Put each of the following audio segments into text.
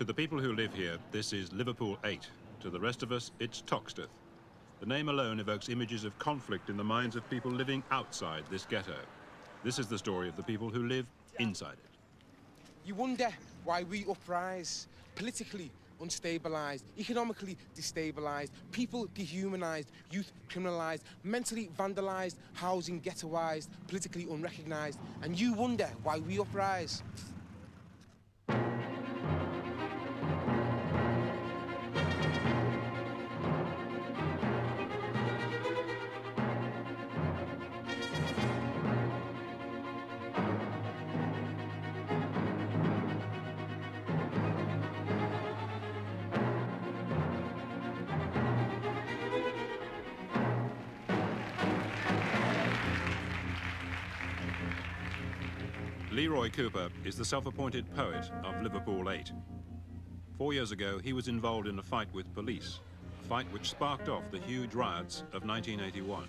To the people who live here, this is Liverpool 8. To the rest of us, it's Toxteth. The name alone evokes images of conflict in the minds of people living outside this ghetto. This is the story of the people who live inside it. You wonder why we uprise, politically unstabilised, economically destabilised, people dehumanised, youth criminalised, mentally vandalised, housing ghettoised, politically unrecognised, and you wonder why we uprise. Leroy Cooper is the self-appointed poet of Liverpool 8. 4 years ago, he was involved in a fight with police, a fight which sparked off the huge riots of 1981.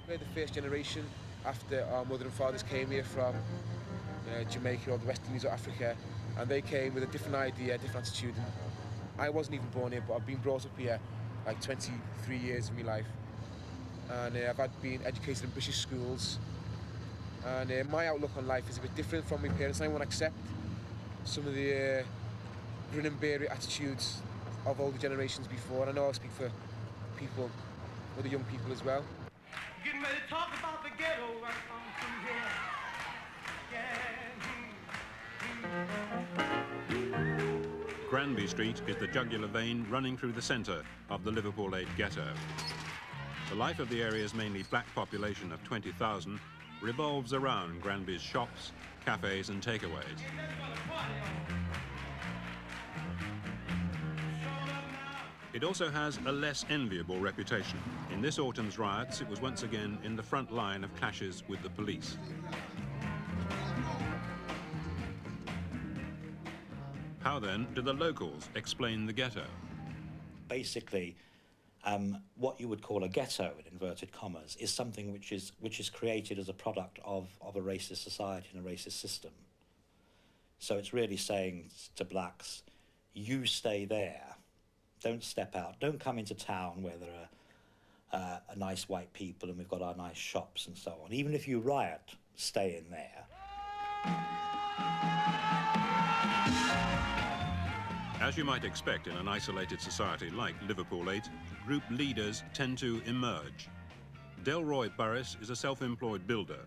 We're the first generation after our mother and fathers came here from Jamaica or the West Indies or Africa, and they came with a different idea, different attitude. And I wasn't even born here, but I've been brought up here like 23 years of my life. And I've been educated in British schools. And my outlook on life is a bit different from my parents. I won't accept some of the grin and bear it attitudes of older generations before. And I know I'll speak for people, other young people as well. Getting ready to talk about the ghetto right from here. Granby Street is the jugular vein running through the centre of the Liverpool 8 ghetto. The life of the area's mainly black population of 20,000 revolves around Granby's shops, cafes and takeaways. It also has a less enviable reputation. In this autumn's riots, it was once again in the front line of clashes with the police. How then do the locals explain the ghetto? Basically, what you would call a ghetto, in inverted commas, is something which is created as a product of a racist society and a racist system. So it's really saying to blacks, you stay there, don't step out, don't come into town where there are nice white people and we've got our nice shops and so on. Even if you riot, stay in there. As you might expect in an isolated society like Liverpool 8, group leaders tend to emerge. Delroy Burris is a self-employed builder.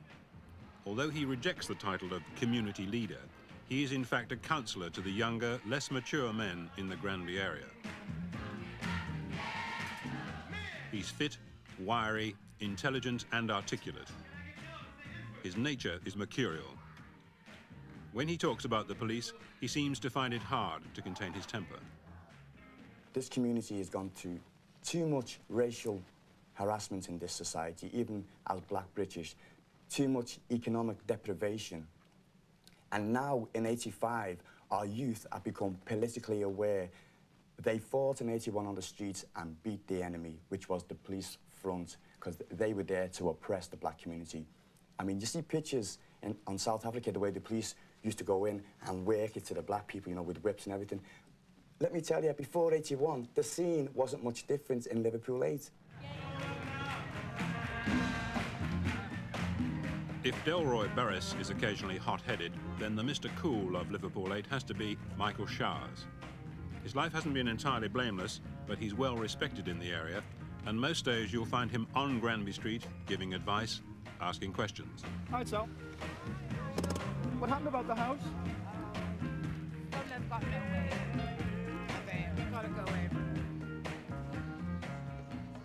Although he rejects the title of community leader, he is in fact a counsellor to the younger, less mature men in the Granby area. He's fit, wiry, intelligent and articulate. His nature is mercurial. When he talks about the police, he seems to find it hard to contain his temper. This community has gone through too much racial harassment in this society, even as black British, too much economic deprivation. And now in 85, our youth have become politically aware. They fought in 81 on the streets and beat the enemy, which was the police front, because they were there to oppress the black community. I mean, you see pictures on South Africa, the way the police used to go in and work it to the black people, you know, with whips and everything. Let me tell you, before 81, the scene wasn't much different in Liverpool 8. If Delroy Burris is occasionally hot-headed, then the Mr. Cool of Liverpool 8 has to be Michael Showers. His life hasn't been entirely blameless, but he's well respected in the area, and most days you'll find him on Granby Street giving advice, asking questions. Hi, Sal. What happened about the house? They've got no way. They've got to go in.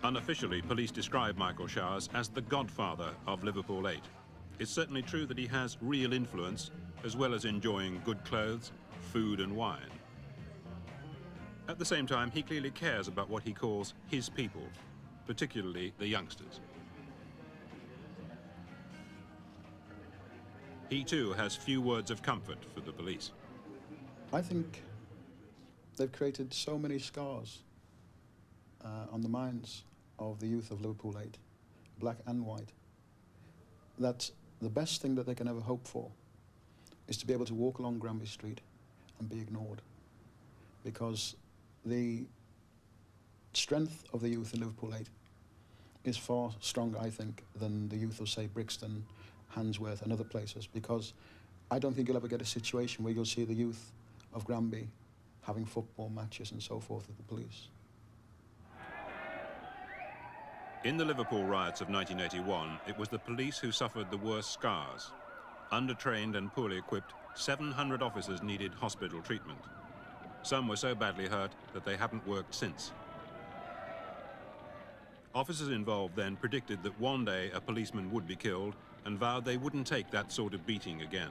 Unofficially, police describe Michael Showers as the godfather of Liverpool 8. It's certainly true that he has real influence, as well as enjoying good clothes, food and wine. At the same time, he clearly cares about what he calls his people, particularly the youngsters. He too has few words of comfort for the police. I think they've created so many scars on the minds of the youth of Liverpool 8, black and white, that the best thing that they can ever hope for is to be able to walk along Granby Street and be ignored, because the strength of the youth in Liverpool 8 is far stronger, I think, than the youth of, say, Brixton, Handsworth and other places, because I don't think you'll ever get a situation where you'll see the youth of Granby having football matches and so forth with the police. In the Liverpool riots of 1981, it was the police who suffered the worst scars. Undertrained and poorly equipped, 700 officers needed hospital treatment. Some were so badly hurt that they haven't worked since. Officers involved then predicted that one day a policeman would be killed and vowed they wouldn't take that sort of beating again.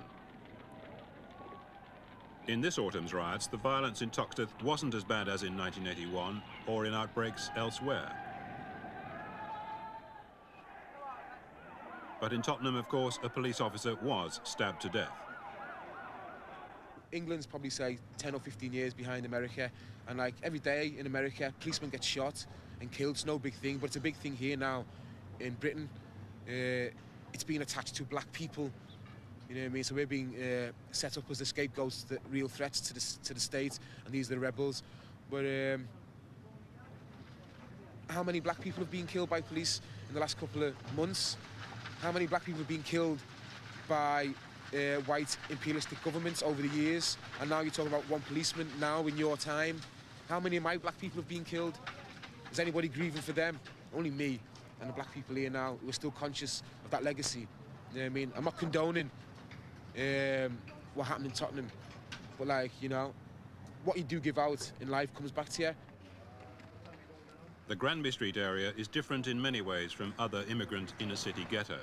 In this autumn's riots, the violence in Toxteth wasn't as bad as in 1981 or in outbreaks elsewhere. But in Tottenham, of course, a police officer was stabbed to death. England's probably, say, 10 or 15 years behind America, and like every day in America, policemen get shot and killed. It's no big thing, but it's a big thing here now in Britain. It's being attached to black people, you know what I mean? So we're being set up as the scapegoats, the real threats to the state, and these are the rebels. But how many black people have been killed by police in the last couple of months? How many black people have been killed by white imperialistic governments over the years? And now you're talking about one policeman now in your time. How many of my black people have been killed? Is anybody grieving for them? Only me and the black people here now who are still conscious of that legacy. You know what I mean? I'm not condoning what happened in Tottenham, but like, you know, what you do give out in life comes back to you. The Granby Street area is different in many ways from other immigrant inner-city ghettos.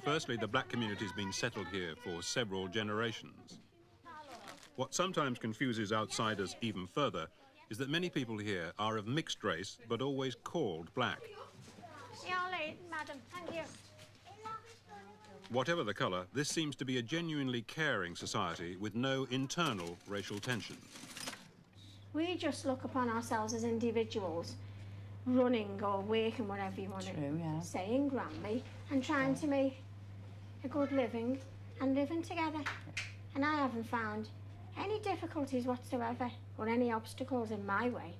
Firstly, the black community's been settled here for several generations. What sometimes confuses outsiders even further is that many people here are of mixed race, but always called black. Madam, thank you. Whatever the colour, this seems to be a genuinely caring society with no internal racial tension. We just look upon ourselves as individuals, running or working, whatever you want to say, in Granby, and trying to make a good living and living together. And I haven't found any difficulties whatsoever or any obstacles in my way.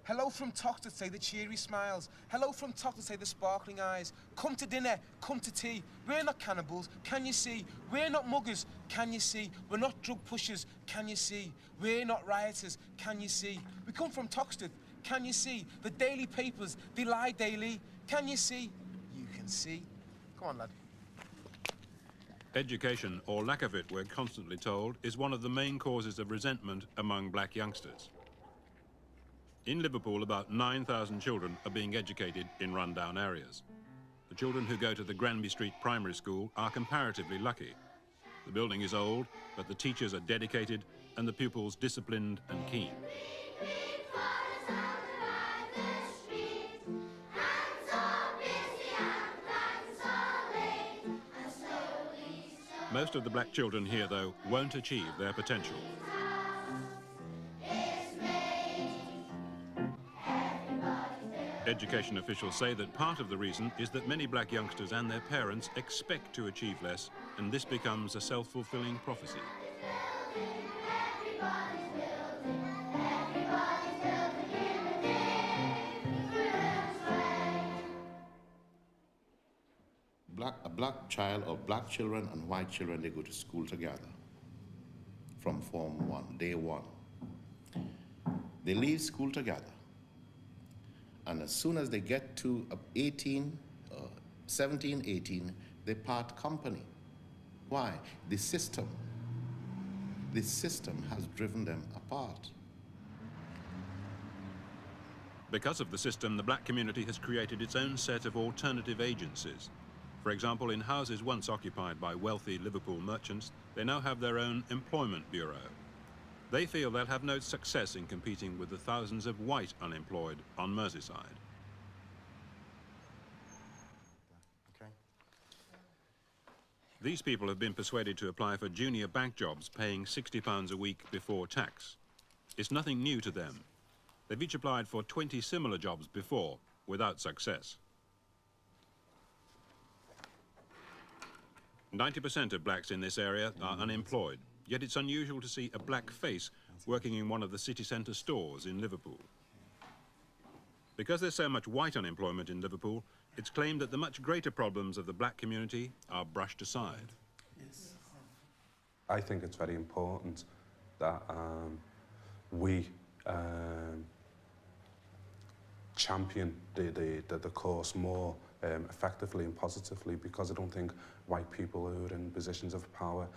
Hello from Toxteth, say the cheery smiles. Hello from Toxteth, say the sparkling eyes. Come to dinner, come to tea. We're not cannibals, can you see? We're not muggers, can you see? We're not drug pushers, can you see? We're not rioters, can you see? We come from Toxteth, can you see? The daily papers, they lie daily, can you see? You can see. Come on, lad. Education, or lack of it, we're constantly told, is one of the main causes of resentment among black youngsters. In Liverpool, about 9,000 children are being educated in rundown areas. The children who go to the Granby Street Primary School are comparatively lucky. The building is old, but the teachers are dedicated and the pupils disciplined and keen. Most of the black children here, though, won't achieve their potential. Education officials say that part of the reason is that many black youngsters and their parents expect to achieve less, and this becomes a self-fulfilling prophecy. A black child or black children and white children, they go to school together from Form 1, day 1. They leave school together. And as soon as they get to 17, 18, they part company. Why? The system has driven them apart. Because of the system, the black community has created its own set of alternative agencies. For example, in houses once occupied by wealthy Liverpool merchants, they now have their own employment bureau. They feel they'll have no success in competing with the thousands of white unemployed on Merseyside. Okay. These people have been persuaded to apply for junior bank jobs paying £60 a week before tax. It's nothing new to them. They've each applied for 20 similar jobs before, without success. 90% of blacks in this area are unemployed. Yet it's unusual to see a black face working in one of the city centre stores in Liverpool. Because there's so much white unemployment in Liverpool, it's claimed that the much greater problems of the black community are brushed aside. Yes. I think it's very important that we champion the cause more effectively and positively, because I don't think white people who are in positions of power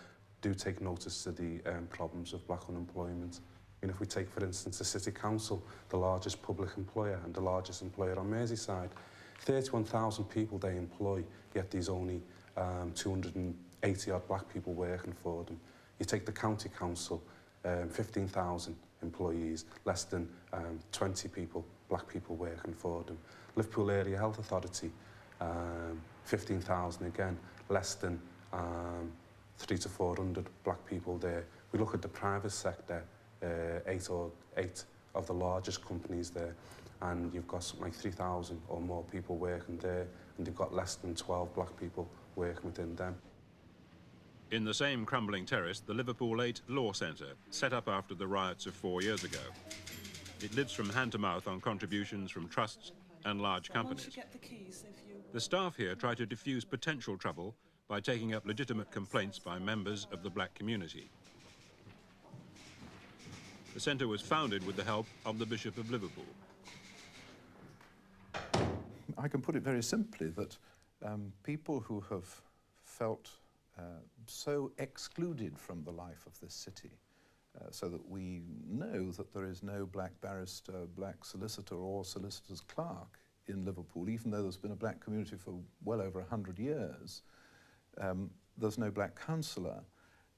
do take notice to the problems of black unemployment. And if we take, for instance, the City Council, the largest public employer and the largest employer on Merseyside, 31,000 people they employ, yet there's only 280 odd black people working for them. You take the County Council, 15,000 employees, less than 20 people, black people working for them. Liverpool Area Health Authority, 15,000 again, less than 300 to 400 black people there. We look at the private sector, eight of the largest companies there, and you've got something like 3,000 or more people working there, and you've got less than 12 black people working within them. In the same crumbling terrace, the Liverpool 8 Law Centre, set up after the riots of 4 years ago. It lives from hand to mouth on contributions from trusts and large companies. The staff here try to diffuse potential trouble by taking up legitimate complaints by members of the black community. The centre was founded with the help of the Bishop of Liverpool. I can put it very simply that people who have felt so excluded from the life of this city, so that we know that there is no black barrister, black solicitor or solicitor's clerk in Liverpool, even though there's been a black community for well over 100 years. There's no black councillor.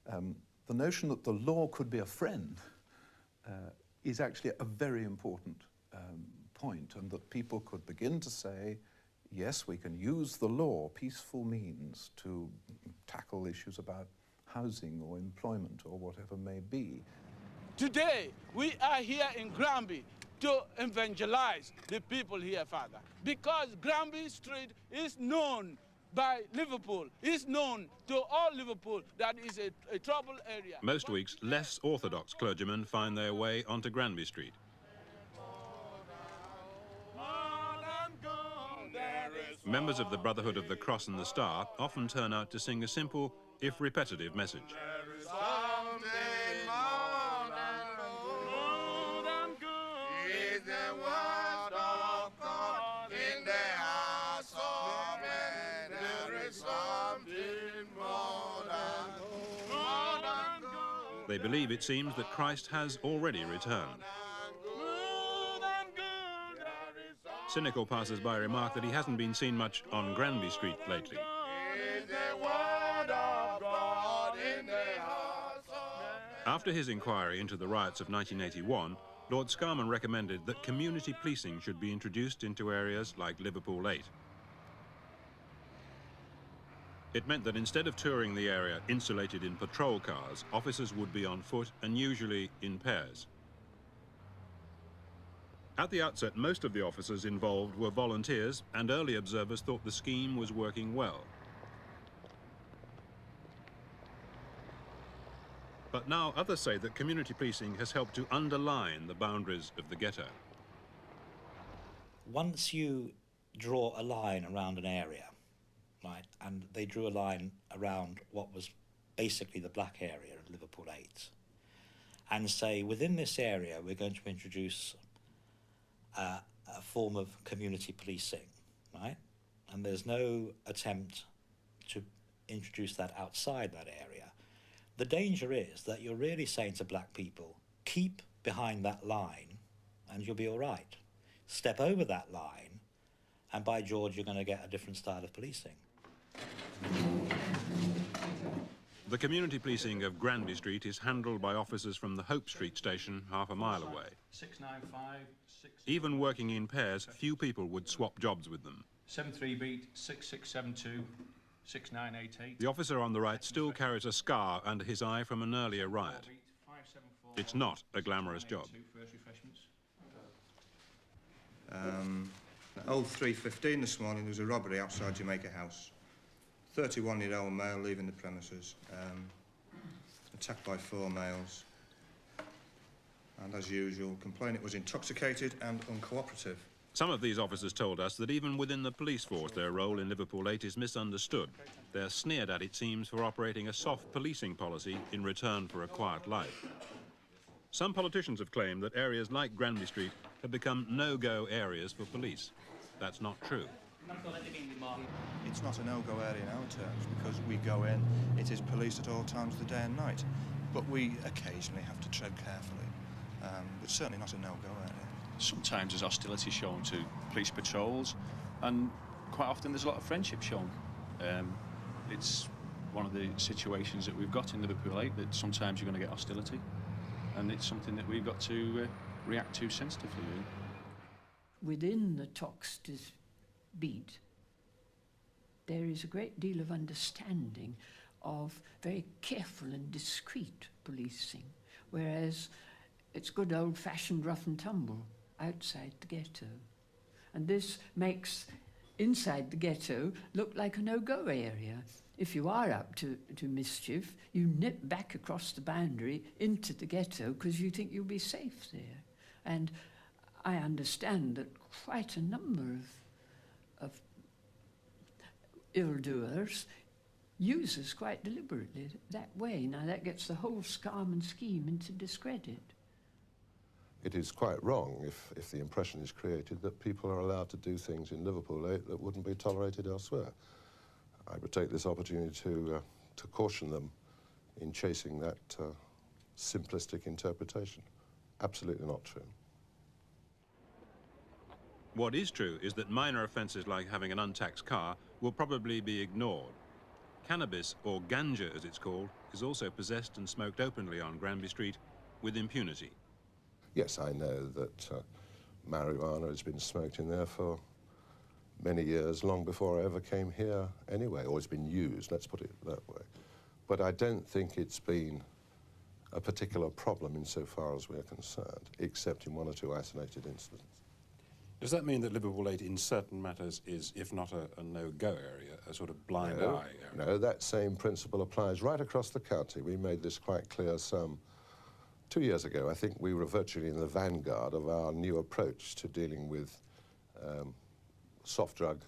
The notion that the law could be a friend is actually a very important point, and that people could begin to say, yes, we can use the law, peaceful means, to tackle issues about housing or employment or whatever may be. Today, we are here in Granby to evangelize the people here, Father, because Granby Street is known by Liverpool, is known to all Liverpool that is a troubled area. Most weeks, less orthodox clergymen find their way onto Granby Street. Members of the Brotherhood of the Cross and the Star often turn out to sing a simple, if repetitive, message. They believe, it seems, that Christ has already returned. Cynical passers-by remark that he hasn't been seen much on Granby Street lately. After his inquiry into the riots of 1981, Lord Scarman recommended that community policing should be introduced into areas like Liverpool 8. It meant that instead of touring the area insulated in patrol cars, officers would be on foot and usually in pairs. At the outset, most of the officers involved were volunteers, and early observers thought the scheme was working well. But now others say that community policing has helped to underline the boundaries of the ghetto. Once you draw a line around an area, right, and they drew a line around what was basically the black area of Liverpool 8, and say, within this area we're going to introduce a form of community policing, right? And there's no attempt to introduce that outside that area. The danger is that you're really saying to black people, keep behind that line and you'll be all right. Step over that line and by George, you're going to get a different style of policing. The community policing of Granby Street is handled by officers from the Hope Street station half a mile away. 695. Even working in pairs, few people would swap jobs with them. 73 beat, 6672, 6988. The officer on the right still carries a scar under his eye from an earlier riot. It's not a glamorous job. 03:15 this morning, there was a robbery outside Jamaica House. 31-year-old male leaving the premises. attacked by 4 males. And as usual, complainant was intoxicated and uncooperative. Some of these officers told us that even within the police force, their role in Liverpool 8 is misunderstood. They're sneered at, it seems, for operating a soft policing policy in return for a quiet life. Some politicians have claimed that areas like Granby Street have become no-go areas for police. That's not true. It's not a no-go area in our terms because we go in, it is policed at all times of the day and night. But we occasionally have to tread carefully, but certainly not a no-go area. Sometimes there's hostility shown to police patrols, and quite often there's a lot of friendship shown. It's one of the situations that we've got in Liverpool 8, that sometimes you're going to get hostility, and it's something that we've got to react to sensitively. Within the Toxteth beat, there is a great deal of understanding of very careful and discreet policing, whereas it's good old-fashioned rough and tumble outside the ghetto. And this makes inside the ghetto look like a no-go area. If you are up to mischief, you nip back across the boundary into the ghetto because you think you'll be safe there. And I understand that quite a number of ill-doers use us quite deliberately that way. Now that gets the whole scam and scheme into discredit. It is quite wrong if the impression is created that people are allowed to do things in Liverpool 8 that wouldn't be tolerated elsewhere. I would take this opportunity to caution them in chasing that simplistic interpretation. Absolutely not true. What is true is that minor offences like having an untaxed car will probably be ignored. Cannabis, or ganja as it's called, is also possessed and smoked openly on Granby Street with impunity. Yes, I know that marijuana has been smoked in there for many years, long before I ever came here anyway, or it's been used, let's put it that way. But I don't think it's been a particular problem insofar as we're concerned, except in 1 or 2 isolated incidents. Does that mean that Liverpool 8 in certain matters is, if not a no-go area, a sort of blind eye area? No, that same principle applies right across the county. We made this quite clear some 2 years ago. I think we were virtually in the vanguard of our new approach to dealing with soft drug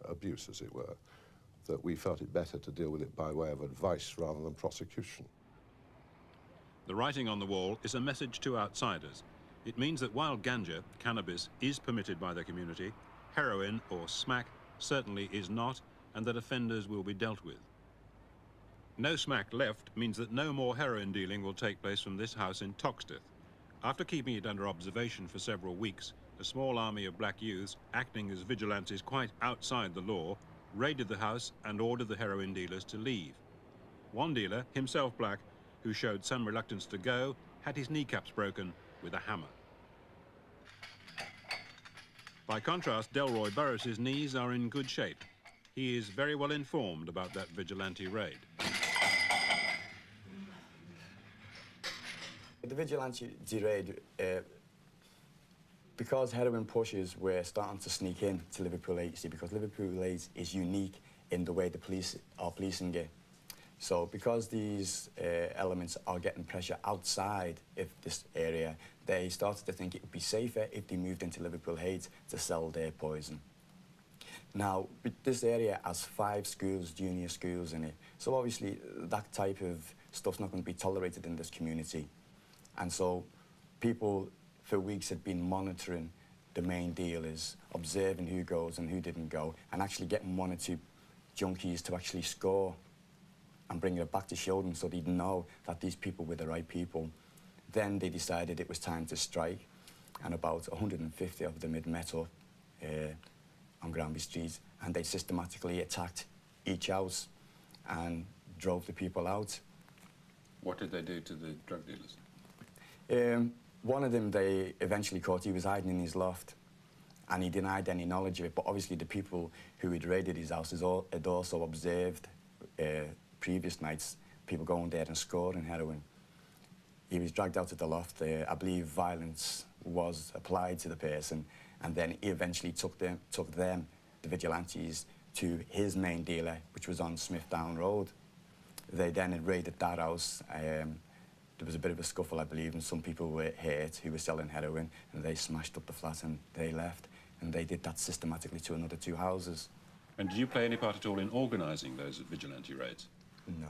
abuse, as it were, that we felt it better to deal with it by way of advice rather than prosecution. The writing on the wall is a message to outsiders. It means that while ganja, cannabis, is permitted by the community, heroin, or smack, certainly is not, and that offenders will be dealt with. No smack left means that no more heroin dealing will take place from this house in Toxteth. After keeping it under observation for several weeks, a small army of black youths, acting as vigilantes quite outside the law, raided the house and ordered the heroin dealers to leave. One dealer, himself black, who showed some reluctance to go, had his kneecaps broken with a hammer. By contrast, Delroy Burris's knees are in good shape. He is very well informed about that vigilante raid. The vigilante raid, because heroin pushes were starting to sneak in to Liverpool 8, you see, because Liverpool 8 is unique in the way the police are policing it. So because these elements are getting pressure outside of this area, they started to think it would be safer if they moved into Liverpool 8 to sell their poison. Now, this area has 5 schools, junior schools in it, so obviously that type of stuff's not going to be tolerated in this community. And so people for weeks had been monitoring the main dealers, observing who goes and who didn't go, and actually getting 1 or 2 junkies to actually score and bring it back to show them so they'd know that these people were the right people. Then they decided it was time to strike, and about 150 of them had met up on Granby Street, and they systematically attacked each house and drove the people out. What did they do to the drug dealers? One of them they eventually caught. He was hiding in his loft, and he denied any knowledge of it, but obviously the people who had raided his house had also observed previous nights people going there and scoring heroin. He was dragged out of the loft. I believe violence was applied to the person, and then he eventually took them, the vigilantes, to his main dealer, which was on Smithdown Road. They then had raided that house. There was a bit of a scuffle, I believe, and some people were hurt who were selling heroin, and they smashed up the flat and they left. And they did that systematically to another 2 houses. And did you play any part at all in organising those vigilante raids? No.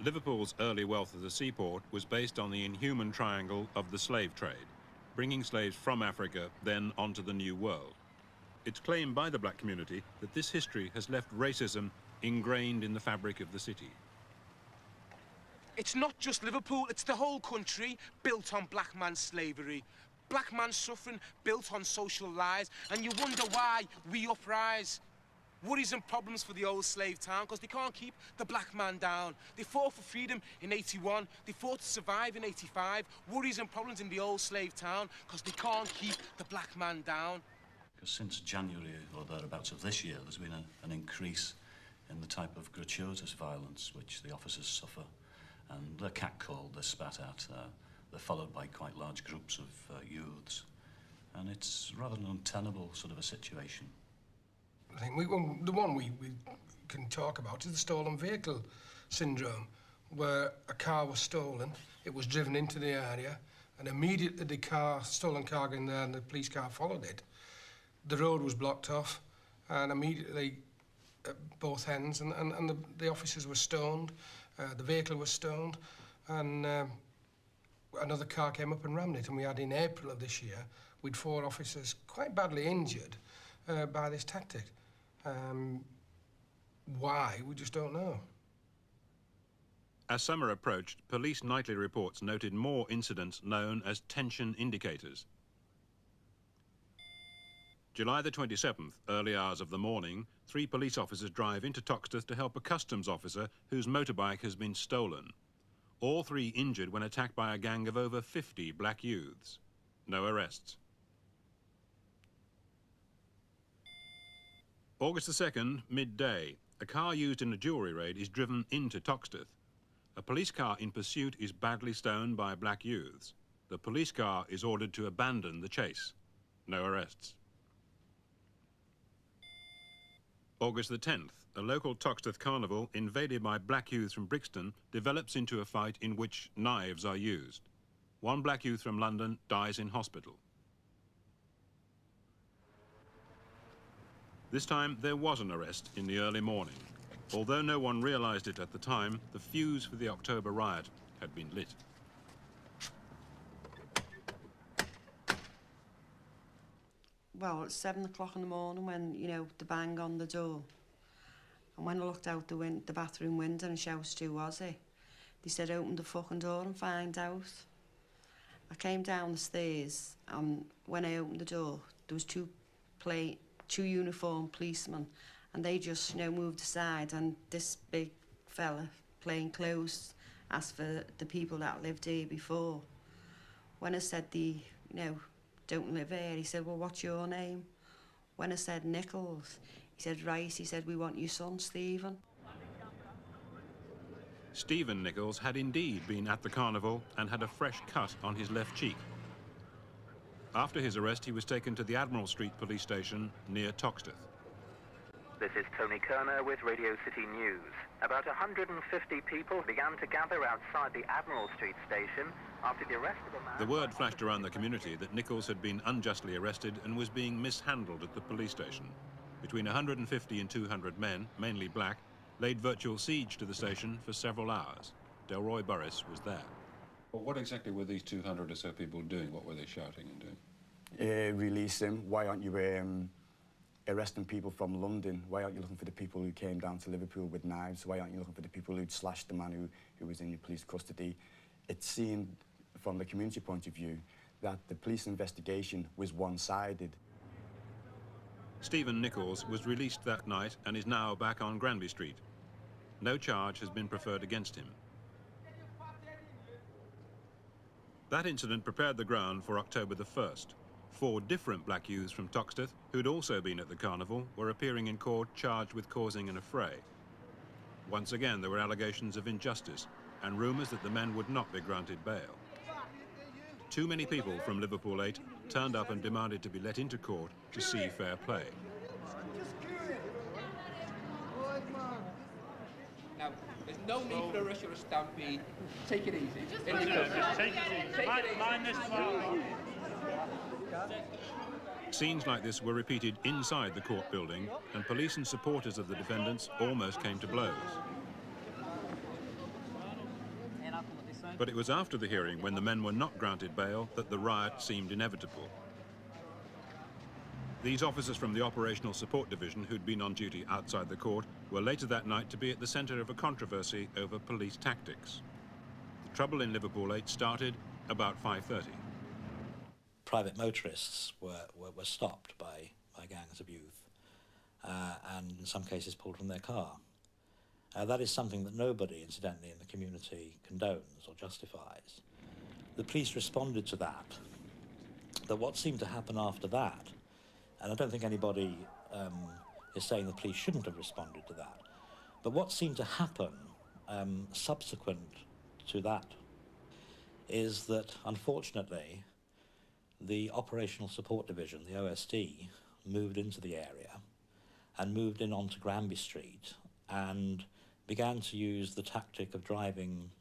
Liverpool's early wealth as a seaport was based on the inhuman triangle of the slave trade, bringing slaves from Africa, then onto the New World. It's claimed by the black community that this history has left racism ingrained in the fabric of the city. It's not just Liverpool, it's the whole country built on black man's slavery. Black man's suffering built on social lies, and you wonder why we uprise. Worries and problems for the old slave town because they can't keep the black man down. They fought for freedom in 81, they fought to survive in 85. Worries and problems in the old slave town because they can't keep the black man down. Because since January or thereabouts of this year, there's been an increase in the type of gratuitous violence which the officers suffer. And they're catcalled, they're spat at, they're followed by quite large groups of youths. And it's rather an untenable sort of a situation. I think the one we can talk about is the stolen vehicle syndrome, where a car was stolen, it was driven into the area, and immediately the stolen car got in there and the police car followed it. The road was blocked off, and immediately at both ends, and the officers were stoned, the vehicle was stoned, and another car came up and rammed it, and we had in April of this year, we'd 4 officers quite badly injured by this tactic. Why, we just don't know. As summer approached, police nightly reports noted more incidents known as tension indicators. July the 27th, early hours of the morning, 3 police officers drive into Toxteth to help a customs officer whose motorbike has been stolen. All 3 injured when attacked by a gang of over 50 black youths. No arrests. August the 2nd, midday, a car used in a jewellery raid is driven into Toxteth. A police car in pursuit is badly stoned by black youths. The police car is ordered to abandon the chase. No arrests. August the 10th, a local Toxteth carnival invaded by black youths from Brixton develops into a fight in which knives are used. 1 black youth from London dies in hospital. This time there was an arrest in the early morning. Although no one realised it at the time, the fuse for the October riot had been lit. Well, it's 7 o'clock in the morning when, you know, the bang on the door. And when I looked out the bathroom window and shouted, "Who was it?" They said, "Open the fucking door and find out." I came down the stairs, and when I opened the door, there was two uniformed policemen, and they just, you know, moved aside, and this big fella, plain clothes, asked for the people that lived here before. When I said you know, don't live here, he said, "Well, what's your name?" When I said Nichols, he said, "Right," he said, "we want your son, Stephen." Stephen Nichols had indeed been at the carnival and had a fresh cut on his left cheek. After his arrest, he was taken to the Admiral Street police station near Toxteth. This is Tony Kerner with Radio City News. About 150 people began to gather outside the Admiral Street station after the arrest of a man... The word flashed around the community that Nichols had been unjustly arrested and was being mishandled at the police station. Between 150 and 200 men, mainly black, laid virtual siege to the station for several hours. Delroy Burris was there. Well, what exactly were these 200 or so people doing? What were they shouting and doing? Release him. Why aren't you arresting people from London? Why aren't you looking for the people who came down to Liverpool with knives? Why aren't you looking for the people who'd slashed the man who was in your police custody? It seemed, from the community point of view, that the police investigation was one-sided. Stephen Nichols was released that night and is now back on Granby Street. No charge has been preferred against him. That incident prepared the ground for October the 1st. 4 different black youths from Toxteth, who'd also been at the carnival, were appearing in court charged with causing an affray. Once again, there were allegations of injustice and rumours that the men would not be granted bail. Too many people from Liverpool 8 turned up and demanded to be let into court to see fair play. Now, there's no need for a rush or a stampede. Take it easy. Take it easy. Mind this one. Scenes like this were repeated inside the court building, and police and supporters of the defendants almost came to blows. But it was after the hearing, when the men were not granted bail, that the riot seemed inevitable. These officers from the Operational Support Division, who'd been on duty outside the court, were later that night to be at the centre of a controversy over police tactics. The trouble in Liverpool 8 started about 5:30. Private motorists were stopped by gangs of youth and in some cases pulled from their car. That is something that nobody, incidentally, in the community condones or justifies. The police responded to that. But what seemed to happen after that, and I don't think anybody is saying the police shouldn't have responded to that, but what seemed to happen subsequent to that is that, unfortunately, the Operational Support Division, the OSD, moved into the area and moved in onto Granby Street and began to use the tactic of driving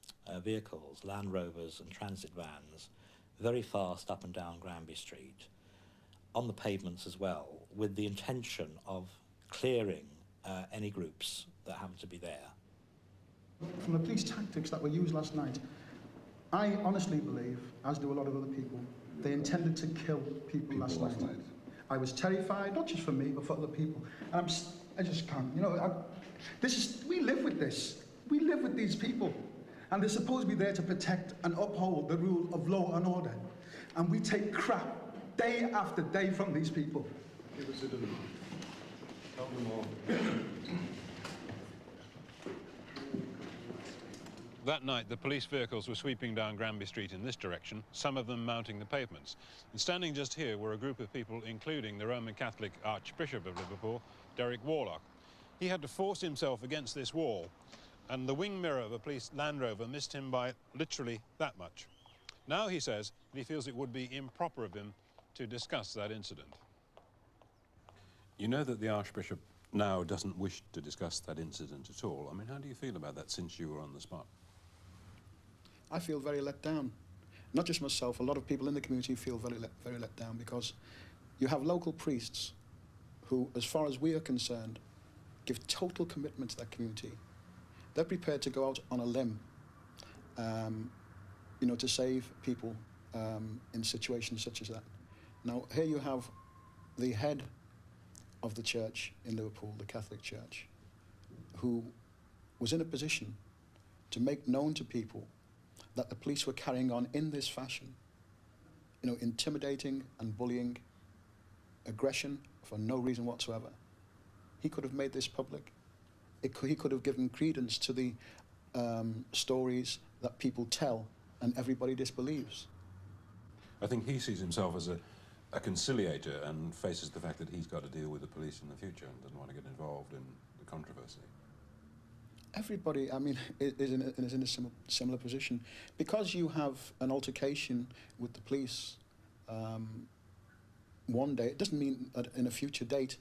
vehicles, Land Rovers and transit vans, very fast up and down Granby Street, on the pavements as well, with the intention of clearing any groups that happened to be there. From the police tactics that were used last night, I honestly believe, as do a lot of other people, they intended to kill people last night. I was terrified, not just for me, but for other people. And I just can't, you know, we live with this. We live with these people. And they're supposed to be there to protect and uphold the rule of law and order. And we take crap day after day from these people. Give us a little. Tell them all. That night, the police vehicles were sweeping down Granby Street in this direction, some of them mounting the pavements. And standing just here were a group of people, including the Roman Catholic Archbishop of Liverpool, Derek Warlock. He had to force himself against this wall, and the wing mirror of a police Land Rover missed him by literally that much. Now he says that he feels it would be improper of him to discuss that incident. You know that the Archbishop now doesn't wish to discuss that incident at all. I mean, how do you feel about that since you were on the spot? I feel very let down. Not just myself, a lot of people in the community feel very let down, because you have local priests who, as far as we are concerned, give total commitment to that community. They're prepared to go out on a limb, you know, to save people in situations such as that. Now, here you have the head of the church in Liverpool, the Catholic Church, who was in a position to make known to people that the police were carrying on in this fashion, you know, intimidating and bullying, aggression for no reason whatsoever. He could have made this public. He could have given credence to the stories that people tell and everybody disbelieves. I think he sees himself as a conciliator and faces the fact that he's got to deal with the police in the future and doesn't want to get involved in the controversy. Everybody, I mean, is in a similar position. Because you have an altercation with the police one day, it doesn't mean that in a future date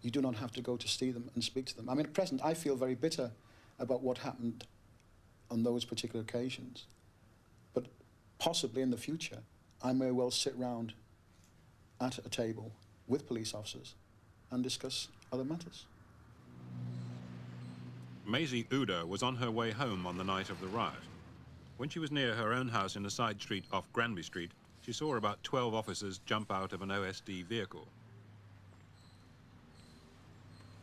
you do not have to go to see them and speak to them. I mean, at present, I feel very bitter about what happened on those particular occasions. But possibly in the future, I may well sit round at a table with police officers and discuss other matters. Maisie Uda was on her way home on the night of the riot. When she was near her own house in a side street off Granby Street, she saw about 12 officers jump out of an OSD vehicle.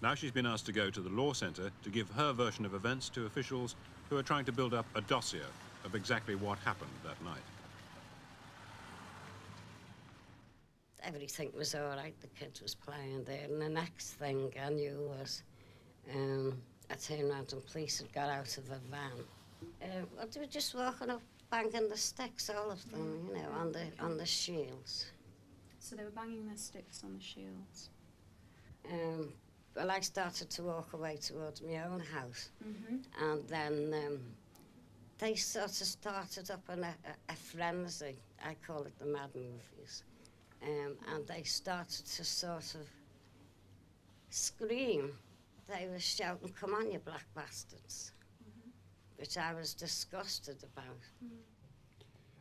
Now she's been asked to go to the law centre to give her version of events to officials who are trying to build up a dossier of exactly what happened that night. Everything was all right, the kids was playing there, and the next thing I knew was I turned around and police had got out of a van. Well, they were just walking up, banging the sticks, all of them, you know, on the shields. So they were banging their sticks on the shields? Well, I started to walk away towards my own house, and then they sort of started up in a frenzy. I call it the mad movies. And they started to sort of scream. They were shouting, "Come on, you black bastards." which I was disgusted about.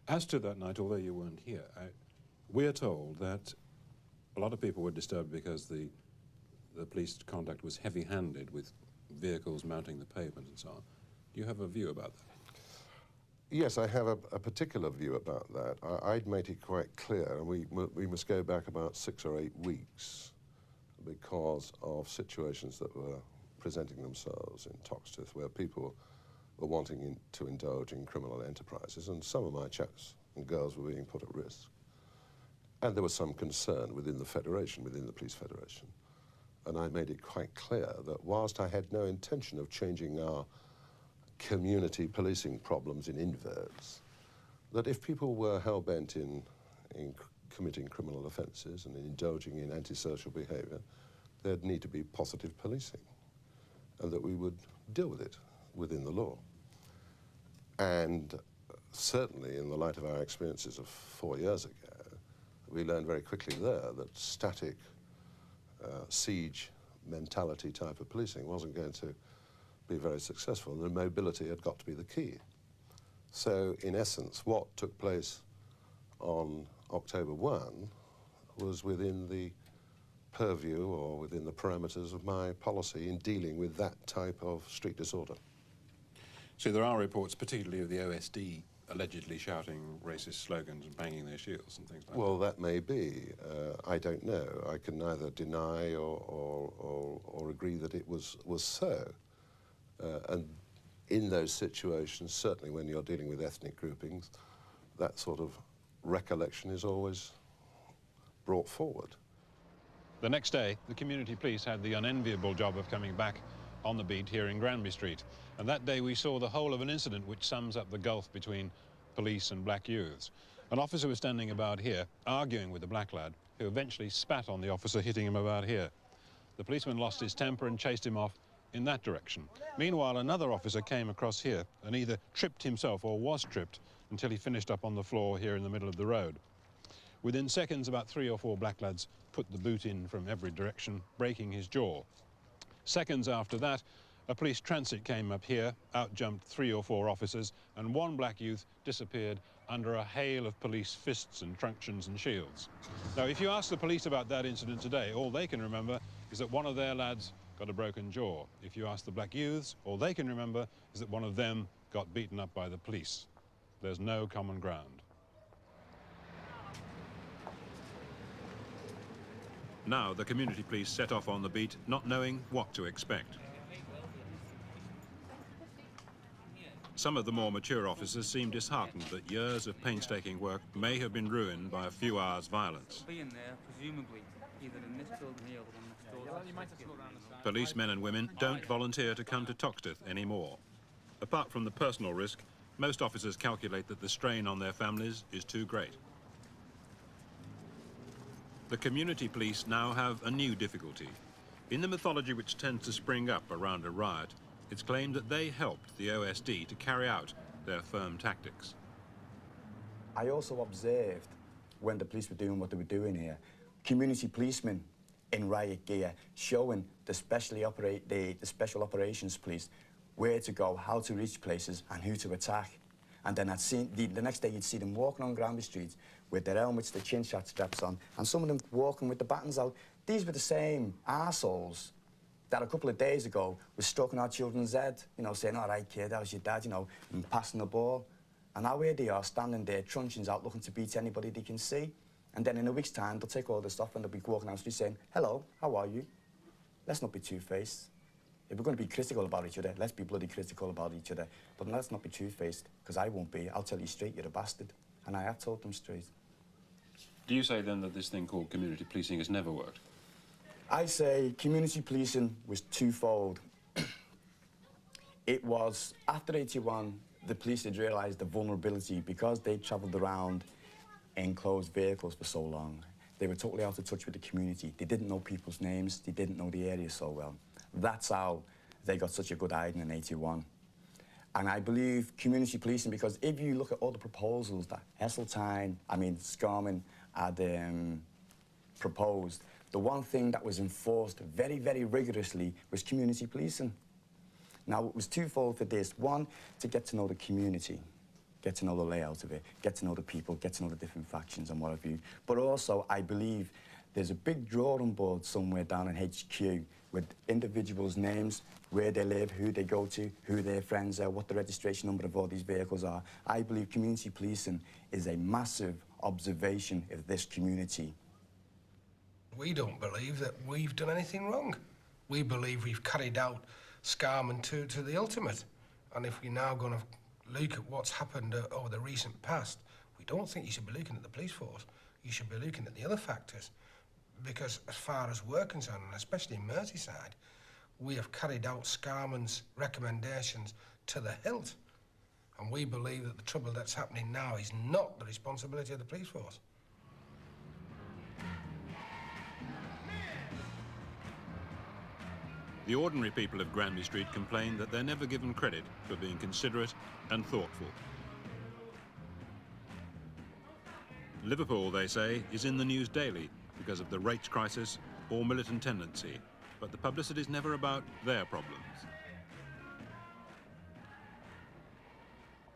As to that night, although you weren't here, we're told that a lot of people were disturbed because the police conduct was heavy-handed with vehicles mounting the pavement and so on. Do you have a view about that? Yes, I have a particular view about that. I'd made it quite clear, and we must go back about 6 or 8 weeks because of situations that were presenting themselves in Toxteth where people were wanting to indulge in criminal enterprises, and some of my chaps and girls were being put at risk. And there was some concern within the Federation, within the Police Federation. And I made it quite clear that whilst I had no intention of changing our community policing problems in inverts, that if people were hell-bent in committing criminal offences and indulging in antisocial behaviour, there'd need to be positive policing, and that we would deal with it within the law. And certainly in the light of our experiences of 4 years ago, we learned very quickly there that static siege mentality type of policing wasn't going to be very successful. The mobility had got to be the key. So in essence, what took place on October 1 was within the purview or within the parameters of my policy in dealing with that type of street disorder. So there are reports, particularly of the OSD, allegedly shouting racist slogans and banging their shields and things like that. Well, that may be. I don't know. I can neither deny or agree that it was so. And in those situations, certainly when you're dealing with ethnic groupings, that sort of recollection is always brought forward. The next day, the community police had the unenviable job of coming back on the beat here in Granby Street. And that day we saw the whole of an incident which sums up the gulf between police and black youths. An officer was standing about here, arguing with the black lad, who eventually spat on the officer, hitting him about here. The policeman lost his temper and chased him off in that direction. Meanwhile, another officer came across here and either tripped himself or was tripped until he finished up on the floor here in the middle of the road. Within seconds, about 3 or 4 black lads put the boot in from every direction, breaking his jaw. Seconds after that, a police transit came up here, out-jumped 3 or 4 officers, and one black youth disappeared under a hail of police fists and truncheons and shields. Now, if you ask the police about that incident today, all they can remember is that one of their lads got a broken jaw. If you ask the black youths, all they can remember is that one of them got beaten up by the police. There's no common ground. Now the community police set off on the beat, not knowing what to expect. Some of the more mature officers seemed disheartened that years of painstaking work may have been ruined by a few hours' violence. Policemen and women don't volunteer to come to Toxteth anymore. Apart from the personal risk, most officers calculate that the strain on their families is too great. The community police now have a new difficulty. In the mythology which tends to spring up around a riot, it's claimed that they helped the OSD to carry out their firm tactics. I also observed, when the police were doing what they were doing here, community policemen in riot gear showing the special operations police where to go, how to reach places and who to attack. And then the next day you'd see them walking on Granby Street with their helmets, their chin straps on, and some of them walking with the batons out. These were the same arseholes that a couple of days ago was stroking our children's head, you know, saying, all right, kid, how's your dad, you know, and passing the ball. And now here they are, standing there, truncheons out, looking to beat anybody they can see. And then in a week's time, they'll take all this stuff and they'll be walking down the street saying, hello, how are you? Let's not be two-faced. If we're going to be critical about each other, let's be bloody critical about each other. But let's not be two-faced, because I won't be. I'll tell you straight, you're a bastard. And I have told them straight. Do you say then that this thing called community policing has never worked? I say community policing was twofold. It was, after 81, the police had realised the vulnerability because they travelled around in closed vehicles for so long. They were totally out of touch with the community. They didn't know people's names. They didn't know the area so well. That's how they got such a good hiding in 81. And I believe community policing, because if you look at all the proposals that Scarman had proposed, the one thing that was enforced very, very rigorously was community policing. Now, it was twofold for this. One, to get to know the community, get to know the layout of it, get to know the people, get to know the different factions and what have you. But also, I believe there's a big drawing board somewhere down in HQ with individuals' names, where they live, who they go to, who their friends are, what the registration number of all these vehicles are. I believe community policing is a massive observation of this community. We don't believe that we've done anything wrong. We believe we've carried out Scarman to the ultimate. And if we're now going to look at what's happened over the recent past, we don't think you should be looking at the police force. You should be looking at the other factors. Because as far as we're concerned, and especially in Merseyside, we have carried out Scarman's recommendations to the hilt. And we believe that the trouble that's happening now is not the responsibility of the police force. The ordinary people of Granby Street complain that they're never given credit for being considerate and thoughtful. Liverpool, they say, is in the news daily because of the rates crisis or militant tendency, but the publicity is never about their problems.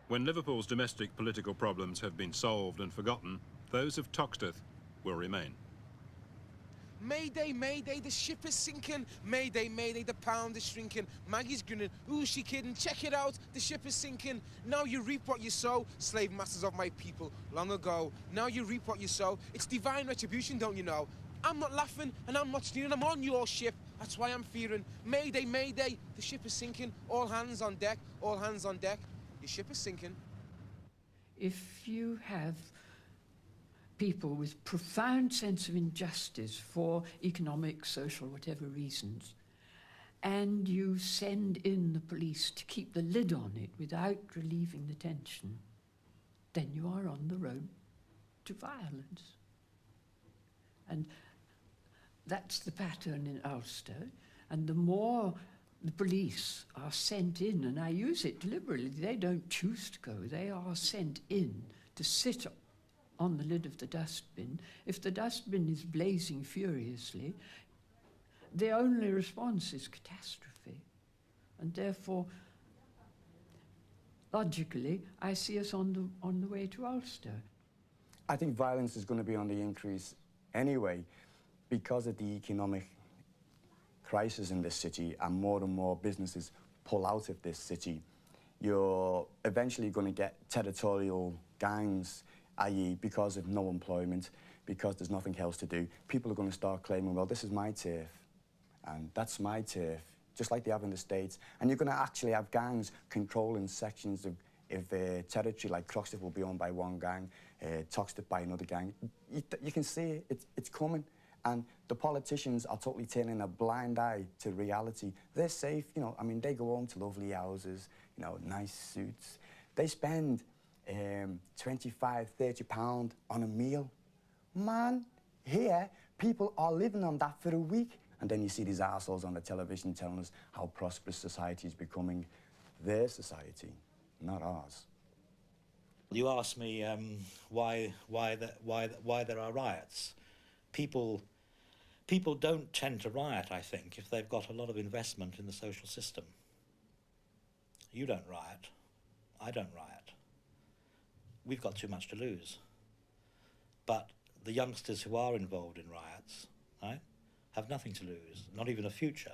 When Liverpool's domestic political problems have been solved and forgotten, those of Toxteth will remain. Mayday, mayday, the ship is sinking. Mayday, mayday, the pound is shrinking. Maggie's grinning, who's she kidding? Check it out, the ship is sinking. Now you reap what you sow, slave masters of my people, long ago. Now you reap what you sow, it's divine retribution, don't you know? I'm not laughing and I'm not sneering, I'm on your ship. That's why I'm fearing. Mayday, mayday, the ship is sinking. All hands on deck, all hands on deck. Your ship is sinking. If you have people with profound sense of injustice for economic, social, whatever reasons, and you send in the police to keep the lid on it without relieving the tension, then you are on the road to violence. And that's the pattern in Ulster, and the more the police are sent in, and I use it deliberately, they don't choose to go, they are sent in to sit on the lid of the dustbin. If the dustbin is blazing furiously, the only response is catastrophe. And therefore, logically, I see us on the way to Ulster. I think violence is going to be on the increase anyway, because of the economic crisis in this city and more businesses pull out of this city. You're eventually going to get territorial gangs, i.e. because of no employment, because there's nothing else to do. People are going to start claiming, well, this is my turf, and that's my turf, just like they have in the States. And you're going to actually have gangs controlling sections of territory, like Toxteth will be owned by one gang, Toxteth by another gang. You can see it's coming. And the politicians are totally turning a blind eye to reality. They're safe, you know, I mean, they go home to lovely houses, you know, nice suits. They spend 25, 30 pounds on a meal. Man, here, people are living on that for a week. And then you see these assholes on the television telling us how prosperous society is becoming. Their society, not ours. You asked me why there are riots. People don't tend to riot, I think, if they've got a lot of investment in the social system. You don't riot. I don't riot. We've got too much to lose. But the youngsters who are involved in riots, right, have nothing to lose, not even a future.